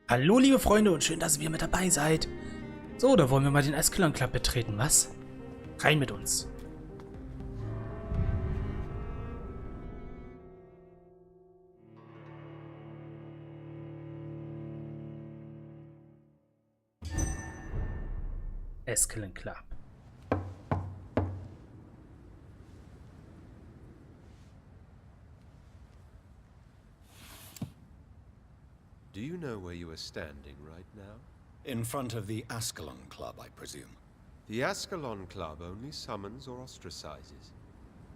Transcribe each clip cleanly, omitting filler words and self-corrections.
Hallo liebe Freunde und schön, dass ihr mit dabei seid. So, da wollen wir mal den Ascalon Club betreten, was? Rein mit uns. Ascalon Club. Do you know where you are standing right now? In front of the Ascalon Club, I presume. The Ascalon Club only summons or ostracizes.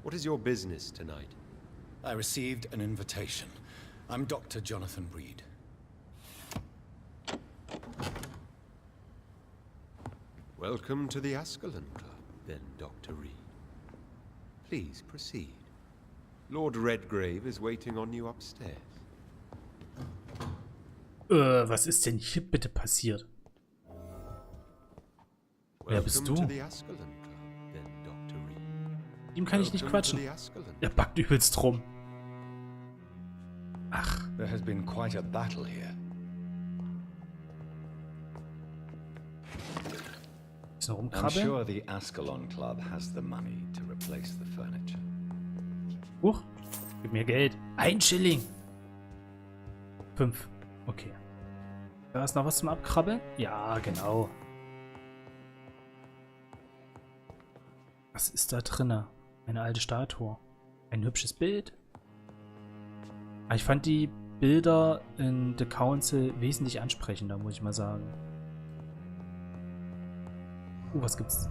What is your business tonight? I received an invitation. I'm Dr. Jonathan Reid. Welcome to the Ascalon Club, then, Dr. Reid. Please proceed. Lord Redgrave is waiting on you upstairs. Was ist denn hier bitte passiert? Wer bist du? Ihm kann ich nicht quatschen. Er backt übelst rum. Ach. There has been quite a battle here. Bisschen I'm rumkrabbeln. sure the Ascalon Club has the money to replace the furniture. Huch, gib mir Geld. 1 Schilling. 5. Okay. Da ist noch was zum Abkrabbeln? Ja, genau. Was ist da drinne? Eine alte Statue. Ein hübsches Bild. Aber ich fand die Bilder in The Council wesentlich ansprechender, muss ich mal sagen. Was gibt's?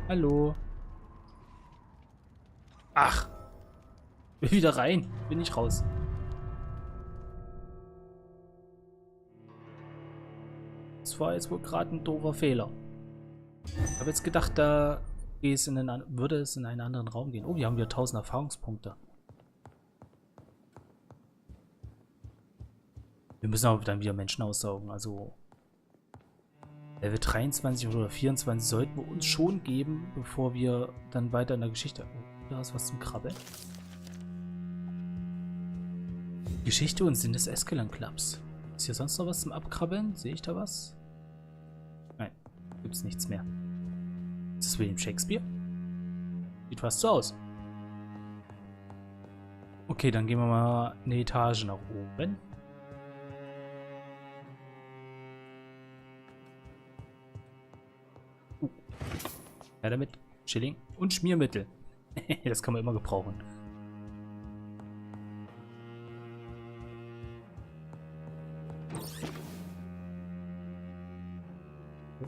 Hallo. Ach. Will wieder rein. Bin ich raus. Das war jetzt wohl gerade ein doofer Fehler. Ich habe jetzt gedacht, da würde es in einen anderen Raum gehen. Oh, wir haben wieder 1000 Erfahrungspunkte. Wir müssen aber dann wieder Menschen aussaugen. Also Level 23 oder 24 sollten wir uns schon geben, bevor wir dann weiter in der Geschichte. Oh, da ist was zum Krabbeln. Geschichte und Sinn des Ascalon Clubs. Ist hier sonst noch was zum Abkrabbeln? Sehe ich da was? Nein, gibt's nichts mehr. Ist das William Shakespeare? Sieht fast so aus. Okay, dann gehen wir mal eine Etage nach oben. Ja, damit Schilling und Schmiermittel. Das kann man immer gebrauchen.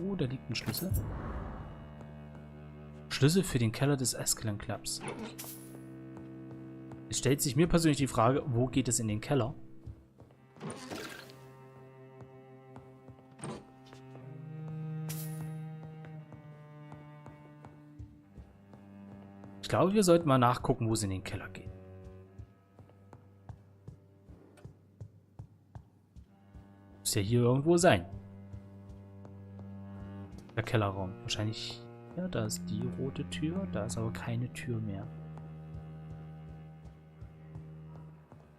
Oh, da liegt ein Schlüssel. Schlüssel für den Keller des Ascalon Clubs. Es stellt sich mir persönlich die Frage, wo geht es in den Keller? Ich glaube, wir sollten mal nachgucken, wo es in den Keller geht. Muss ja hier irgendwo sein. Der Kellerraum. Wahrscheinlich. Ja, da ist die rote Tür. Da ist aber keine Tür mehr.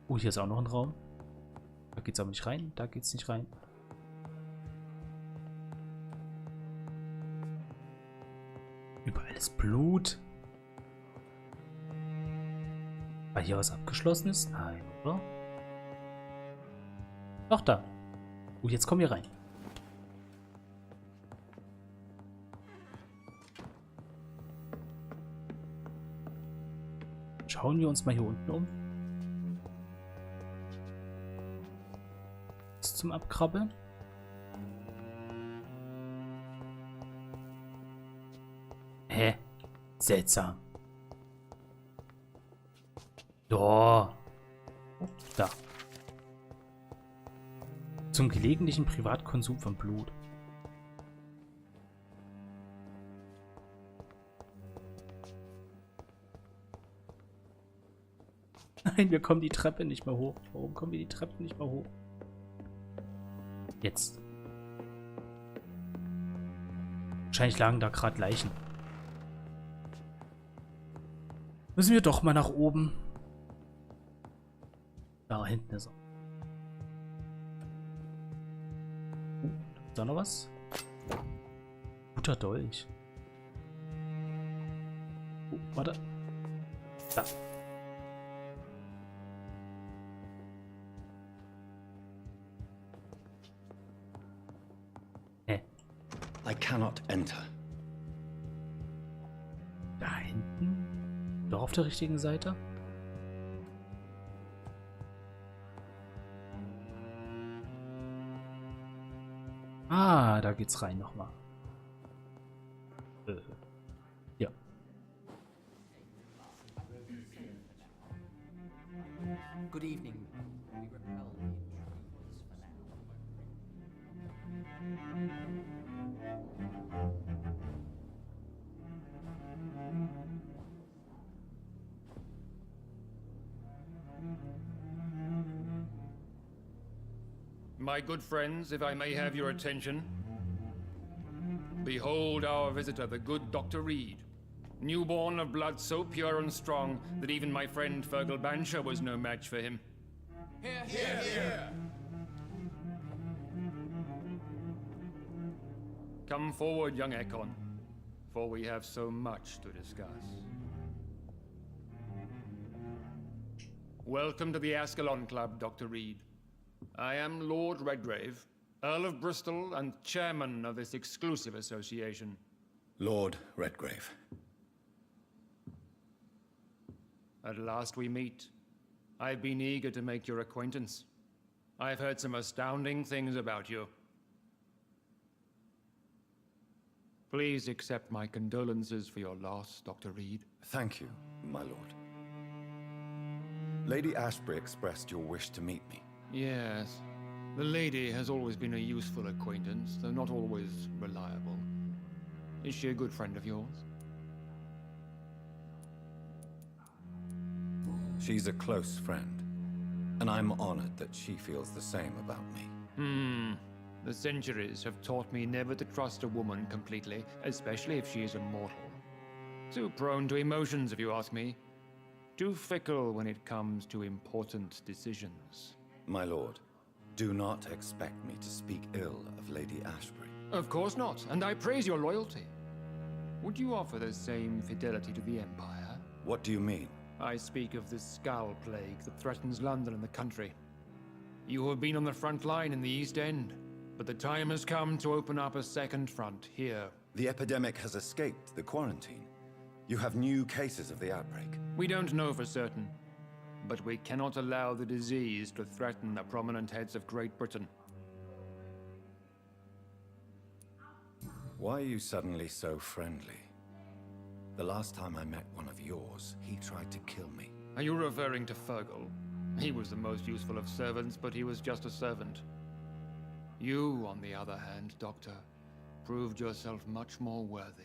Oh, hier ist auch noch ein Raum. Da geht's aber nicht rein. Da geht's nicht rein. Überall ist Blut. War hier was Abgeschlossenes? Nein, oder? Doch, da. Oh, jetzt kommen wir rein. Schauen wir uns mal hier unten um. Was zum Abkrabbeln? Hä? Seltsam. Oh, da. Zum gelegentlichen Privatkonsum von Blut. Nein, wir kommen die Treppe nicht mehr hoch. Warum kommen wir die Treppe nicht mehr hoch? Jetzt. Wahrscheinlich lagen da gerade Leichen. Müssen wir doch mal nach oben. Da hinten ist er. Ist da noch was? Guter Dolch. Warte. Da. I cannot enter. Da hinten? Doch auf der richtigen Seite? Ah, da geht's rein nochmal. Ja. Good evening. My good friends, if I may have your attention, behold our visitor, the good Dr. Reid, newborn of blood so pure and strong that even my friend Fergal Bansher was no match for him. Here, here, here. Come forward, young Ekon, for we have so much to discuss. Welcome to the Ascalon Club, Dr. Reid. I am Lord Redgrave, Earl of Bristol and chairman of this exclusive association. Lord Redgrave. At last we meet. I've been eager to make your acquaintance. I've heard some astounding things about you. Please accept my condolences for your loss, Dr. Reid. Thank you, my lord. Lady Ashbury expressed your wish to meet me. Yes. The lady has always been a useful acquaintance, though not always reliable. Is she a good friend of yours? She's a close friend, and I'm honored that she feels the same about me. The centuries have taught me never to trust a woman completely, especially if she is immortal. Too prone to emotions, if you ask me. Too fickle when it comes to important decisions. My lord, do not expect me to speak ill of Lady Ashbury. Of course not, and I praise your loyalty. Would you offer the same fidelity to the Empire? What do you mean? I speak of the Skull Plague that threatens London and the country. You have been on the front line in the East End, but the time has come to open up a second front here. The epidemic has escaped the quarantine. You have new cases of the outbreak. We don't know for certain, but we cannot allow the disease to threaten the prominent heads of Great Britain. Why are you suddenly so friendly? The last time I met one of yours, he tried to kill me. Are you referring to Fergal? He was the most useful of servants, but he was just a servant. You, on the other hand, Doctor, proved yourself much more worthy.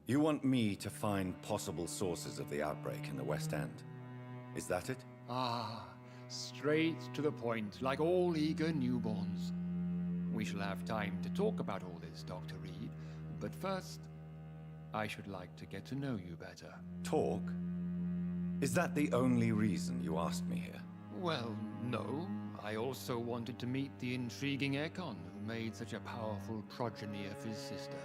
You want me to find possible sources of the outbreak in the West End? Is that it? Ah, straight to the point, like all eager newborns. We shall have time to talk about all this, Dr. Reid, but first, I should like to get to know you better. Talk? Is that the only reason you asked me here? Well, no. I also wanted to meet the intriguing Ekon, who made such a powerful progeny of his sister.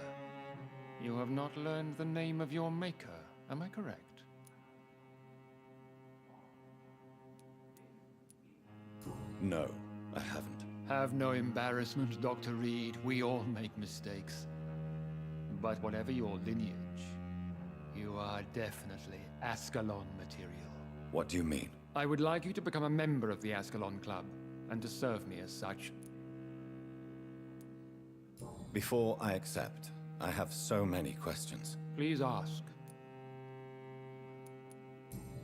You have not learned the name of your maker, am I correct? No, I haven't. Have no embarrassment, Dr. Reid. We all make mistakes. But whatever your lineage, you are definitely Ascalon material. What do you mean? I would like you to become a member of the Ascalon Club, and to serve me as such. Before I accept, I have so many questions. Please ask.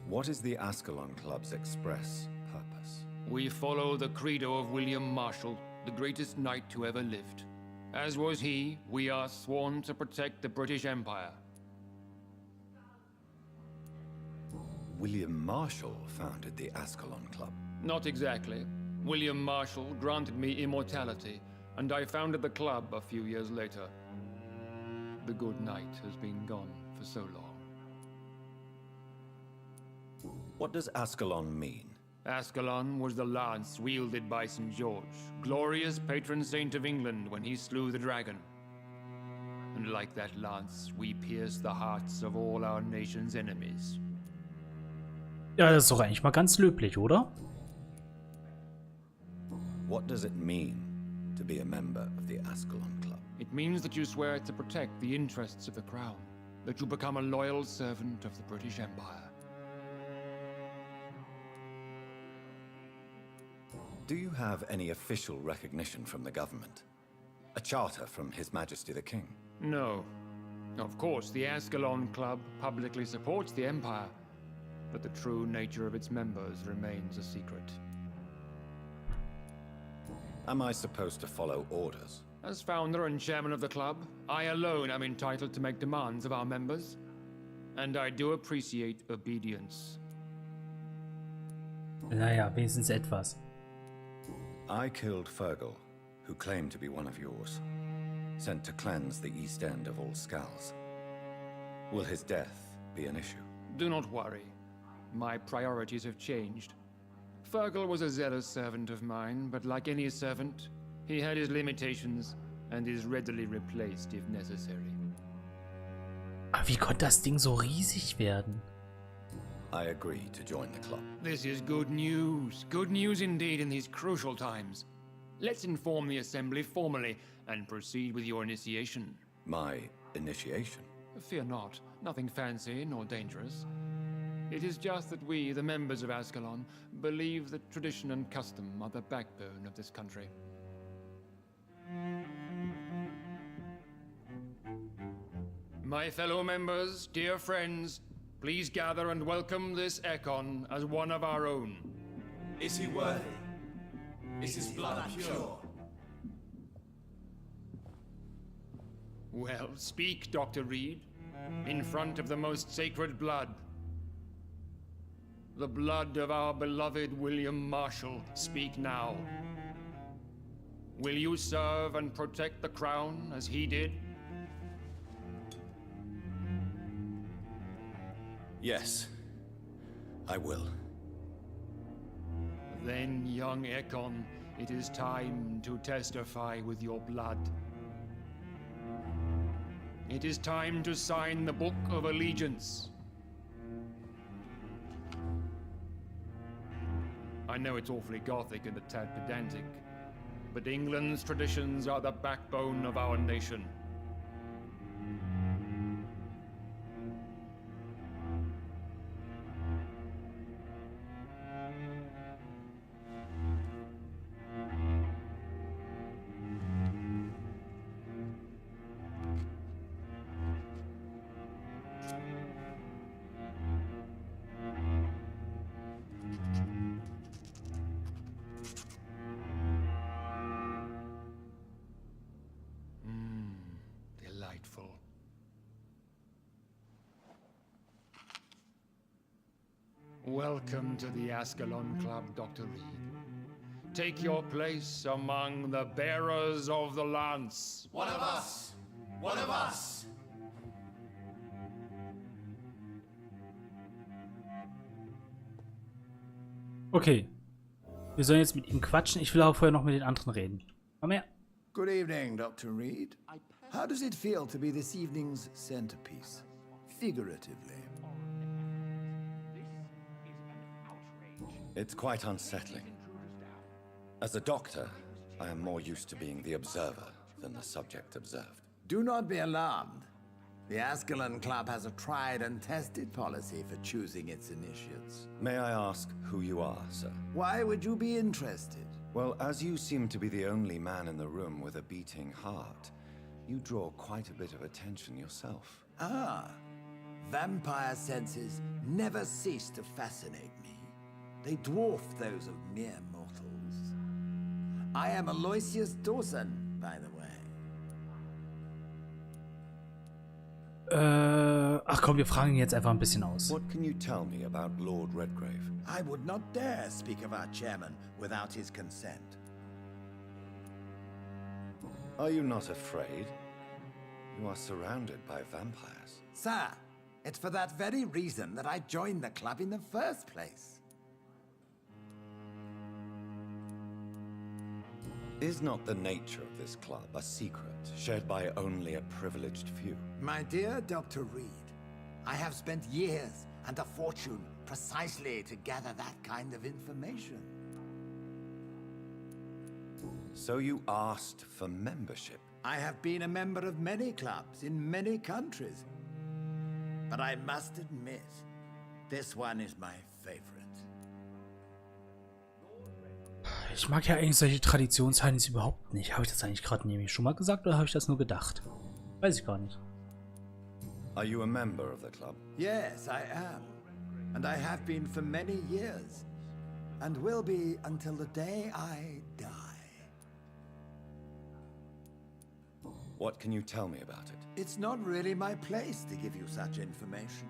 What is the Ascalon Club's express purpose? We follow the credo of William Marshall, the greatest knight who ever lived. As was he, we are sworn to protect the British Empire. William Marshall founded the Ascalon Club. Not exactly. William Marshall granted me immortality, and I founded the club a few years later. the good knight has been gone for so long. What does Ascalon mean? Ascalon was the lance wielded by St. George, glorious patron saint of England when he slew the dragon. And like that lance, we pierce the hearts of all our nation's enemies. Ja, das ist doch eigentlich mal ganz löblich, oder? What does it mean to be a member of the Ascalon Club? It means that you swear to protect the interests of the crown, that you become a loyal servant of the British Empire. Do you have any official recognition from the government? A charter from His Majesty the King? No. Of course, the Ascalon Club publicly supports the Empire, but the true nature of its members remains a secret. Am I supposed to follow orders? As founder and chairman of the club, I alone am entitled to make demands of our members, and I do appreciate obedience. Naja, wenigstens etwas. I killed Fergal, who claimed to be one of yours, sent to cleanse the East End of all skulls. Will his death be an issue? Do not worry. My priorities have changed. Fergal was a zealous servant of mine, but like any servant, he had his limitations and is readily replaced if necessary. Aber wie konnte das Ding so riesig werden? I agree to join the club. This is good news. Good news indeed in these crucial times. Let's inform the Assembly formally and proceed with your initiation. My initiation? Fear not. Nothing fancy nor dangerous. It is just that we, the members of Ascalon, believe that tradition and custom are the backbone of this country. My fellow members, dear friends, please gather and welcome this Ekon as one of our own. Is he worthy? Is his blood pure? Well, speak, Dr. Reid, in front of the most sacred blood. The blood of our beloved William Marshall, speak now. Will you serve and protect the crown as he did? Yes, I will. Then, young Ekon, it is time to testify with your blood. It is time to sign the Book of Allegiance. I know it's awfully gothic and a tad pedantic, but England's traditions are the backbone of our nation. Delightful. Welcome to the Ascalon Club, Dr. Reid. Take your place among the bearers of the lance. One of us! One of us! Okay. Wir sollen jetzt mit ihm quatschen. Ich will aber vorher noch mit den anderen reden. Komm her. Good evening, Dr. Reid. How does it feel to be this evening's centerpiece, figuratively? It's quite unsettling. As a doctor, I am more used to being the observer than the subject observed. Do not be alarmed. The Ascalon Club has a tried and tested policy for choosing its initiates. May I ask who you are, sir? Why would you be interested? Well, as you seem to be the only man in the room with a beating heart, you draw quite a bit of attention yourself. Ah, vampire senses never cease to fascinate me. They dwarf those of mere mortals. I am Aloysius Dawson, by the way. Ach komm, wir fragen ihn jetzt einfach ein bisschen aus. What can you tell me about Lord Redgrave? I would not dare speak of our chairman without his consent. Are you not afraid? You are surrounded by vampires. Sir, it's for that very reason that I joined the club in the first place. Is not the nature of this club a secret shared by only a privileged few? My dear Dr. Reid, I have spent years and a fortune precisely to gather that kind of information. So you asked for membership? I have been a member of many clubs in many countries. But I must admit, this one is my favorite. Ich mag ja eigentlich solche Traditionsheinis überhaupt nicht. Habe ich das eigentlich gerade nämlich schon mal gesagt oder habe ich das nur gedacht? Weiß ich gar nicht. Are you a member of the club? Yes, I am. And I have been for many years. And will be until the day I die. What can you tell me about it? It's not really my place to give you such information.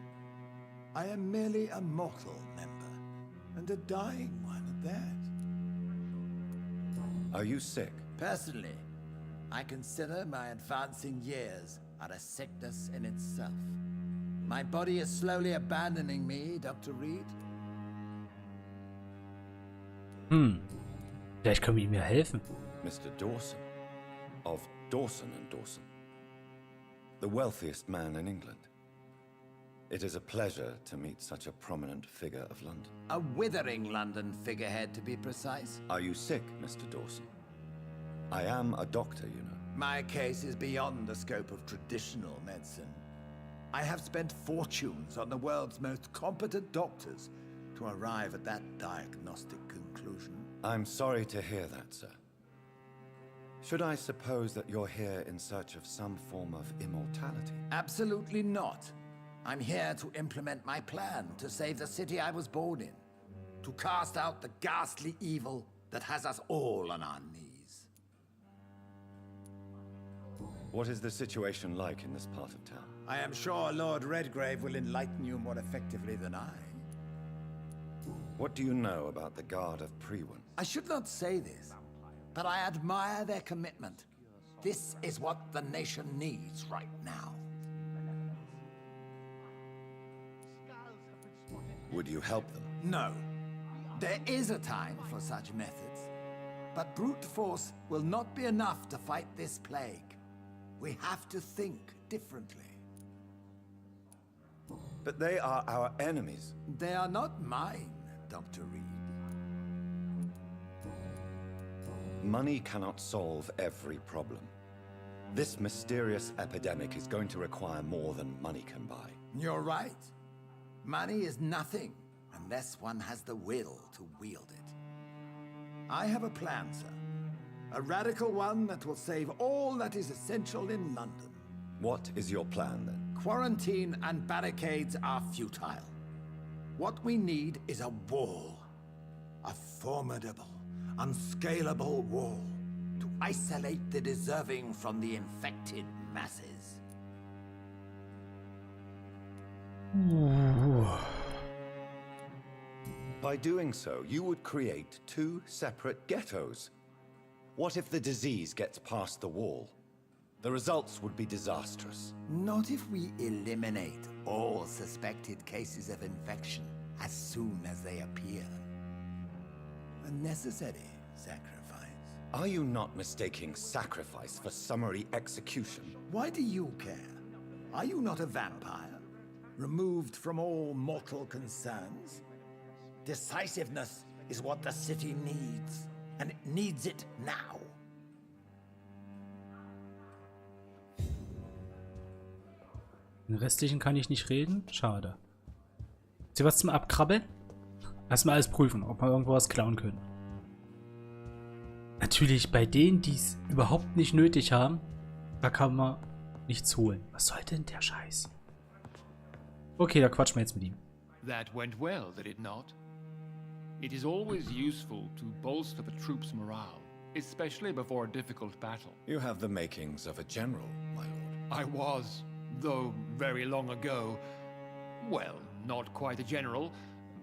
I am merely a mortal member, and a dying one at that. Are you sick? Personally, I consider my advancing years are a sickness in itself. My body is slowly abandoning me, Dr. Reid. Vielleicht können wir ihm ja helfen. Mr. Dawson, of Dawson and Dawson, the wealthiest man in England. It is a pleasure to meet such a prominent figure of London. A withering London figurehead, to be precise. Are you sick, Mr. Dawson? I am a doctor, you know. My case is beyond the scope of traditional medicine. I have spent fortunes on the world's most competent doctors to arrive at that diagnostic conclusion. I'm sorry to hear that, sir. Should I suppose that you're here in search of some form of immortality? Absolutely not. I'm here to implement my plan to save the city I was born in. To cast out the ghastly evil that has us all on our knees. What is the situation like in this part of town? I am sure Lord Redgrave will enlighten you more effectively than I. What do you know about the Guard of Priwen? I should not say this, but I admire their commitment. This is what the nation needs right now. Would you help them? No. There is a time for such methods. But brute force will not be enough to fight this plague. We have to think differently. But they are our enemies. They are not mine, Dr. Reid. Money cannot solve every problem. This mysterious epidemic is going to require more than money can buy. You're right. Money is nothing unless one has the will to wield it. I have a plan, sir. A radical one that will save all that is essential in London. What is your plan, then? Quarantine and barricades are futile. What we need is a wall. A formidable, unscalable wall to isolate the deserving from the infected masses. By doing so, you would create two separate ghettos. What if the disease gets past the wall? The results would be disastrous. Not if we eliminate all suspected cases of infection as soon as they appear. A necessary sacrifice. Are you not mistaking sacrifice for summary execution? Why do you care? Are you not a vampire? Removed from all mortal concerns? Decisiveness is what the city needs, and it needs it now. Den restlichen kann ich nicht reden. Schade. Ist hier was zum Abkrabbeln? Erstmal alles prüfen, ob wir irgendwo was klauen können. Natürlich bei denen, die es überhaupt nicht nötig haben, da kann man nichts holen. Was soll denn der Scheiß? Okay, da quatschen wir jetzt mit ihm. That went well, did it not? It is always useful to bolster the troops' morale, especially before a difficult battle. You have the makings of a general, my lord. I was, though very long ago, well, not quite a general,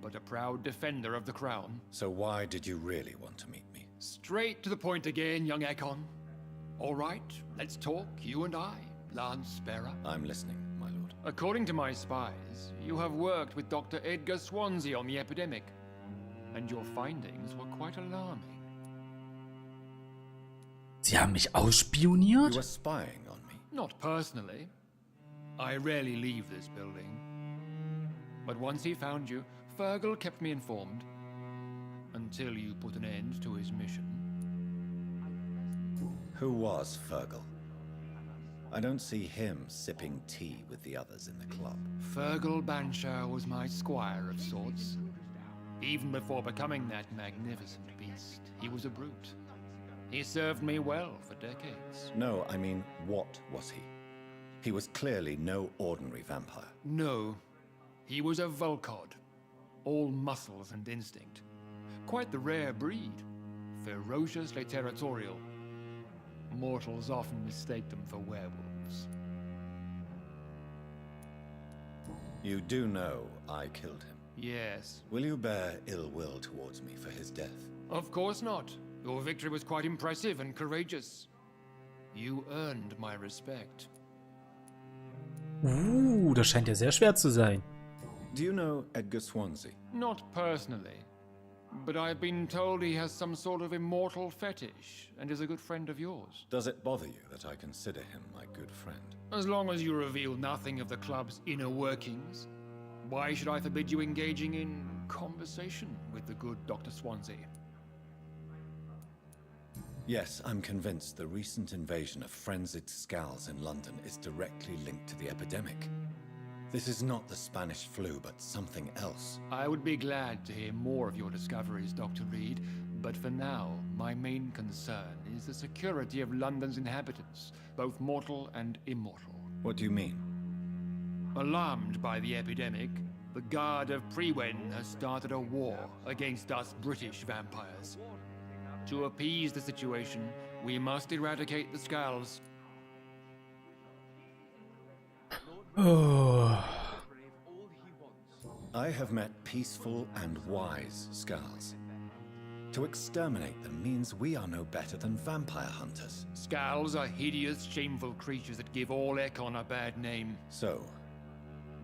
but a proud defender of the crown. So why did you really want to meet me? Straight to the point again, young Ekon. All right, let's talk, you and I. Lance-bearer? I'm listening, my lord. According to my spies, you have worked with Dr. Edgar Swansea on the epidemic, and your findings were quite alarming. Sie haben mich ausspioniert? You were spying on me. Not personally. I rarely leave this building. But once he found you, Fergal kept me informed. Until you put an end to his mission. Who was Fergal? I don't see him sipping tea with the others in the club. Fergal Banshire was my squire of sorts. Even before becoming that magnificent beast, he was a brute. He served me well for decades. No, I mean, what was he? He was clearly no ordinary vampire. No, he was a Volcod. All muscles and instinct. Quite the rare breed. Ferociously territorial. Mortals often mistake them for werewolves. You do know I killed him. Yes. Will you bear ill will towards me for his death? Of course not. Your victory was quite impressive and courageous. You earned my respect. Das scheint ja sehr schwer zu sein. Do you know Edgar Swansea? Not personally. But I've been told he has some sort of immortal fetish and is a good friend of yours. Does it bother you that I consider him my good friend? As long as you reveal nothing of the club's inner workings, why should I forbid you engaging in conversation with the good Dr. Swansea? Yes, I'm convinced the recent invasion of frenzied scowls in London is directly linked to the epidemic. This is not the Spanish flu, but something else. I would be glad to hear more of your discoveries, Dr. Reid, but for now, my main concern is the security of London's inhabitants, both mortal and immortal. What do you mean? Alarmed by the epidemic, the Guard of Prewen has started a war against us British vampires. To appease the situation, we must eradicate the Skulls. I have met peaceful and wise Skulls. To exterminate them means we are no better than vampire hunters. Skulls are hideous, shameful creatures that give all Ekon a bad name. So,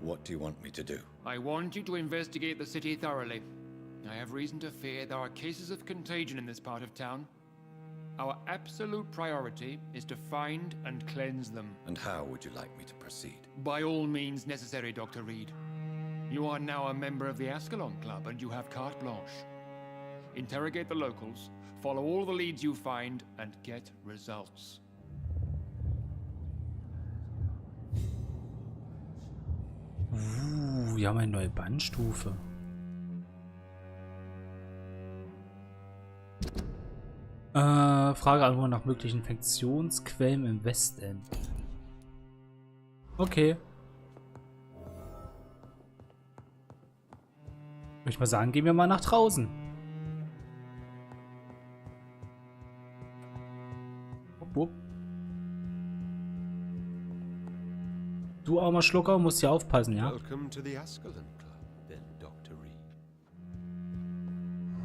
what do you want me to do? I want you to investigate the city thoroughly. I have reason to fear there are cases of contagion in this part of town. Our absolute priority is to find and cleanse them. And how would you like me to proceed? By all means necessary, Dr. Reid. You are now a member of the Ascalon Club and you have carte blanche. Interrogate the locals, follow all the leads you find, and get results. Wir haben eine neue Bannstufe. Frage einfach nach möglichen Infektionsquellen im Westend. Okay. Würde ich mal sagen, gehen wir mal nach draußen. Wupp, wupp. Du armer Schlucker, musst hier aufpassen, ja? Welcome to the Ascalon Club, then, Dr. Reid.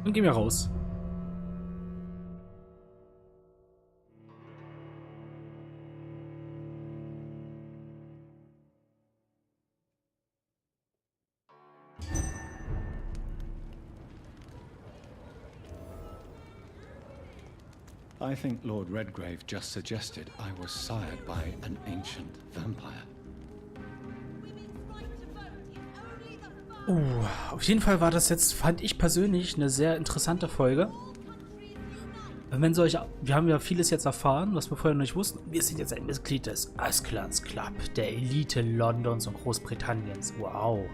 Dann gehen wir raus. I think Lord Redgrave just suggested I was sired by an ancient vampire. Auf jeden Fall war das jetzt, fand ich persönlich, eine sehr interessante Folge. Wir haben ja vieles jetzt erfahren, was wir vorher noch nicht wussten. Wir sind jetzt ein Mitglied des Ascalon Club, der Elite Londons und Großbritanniens. Wow.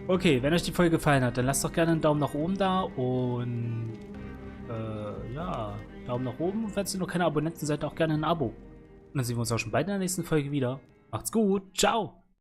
Okay, wenn euch die Folge gefallen hat, dann lasst doch gerne einen Daumen nach oben da und ja, Daumen nach oben. Und falls ihr noch keine Abonnenten seid, auch gerne ein Abo. Und dann sehen wir uns auch schon bald in der nächsten Folge wieder. Macht's gut, ciao!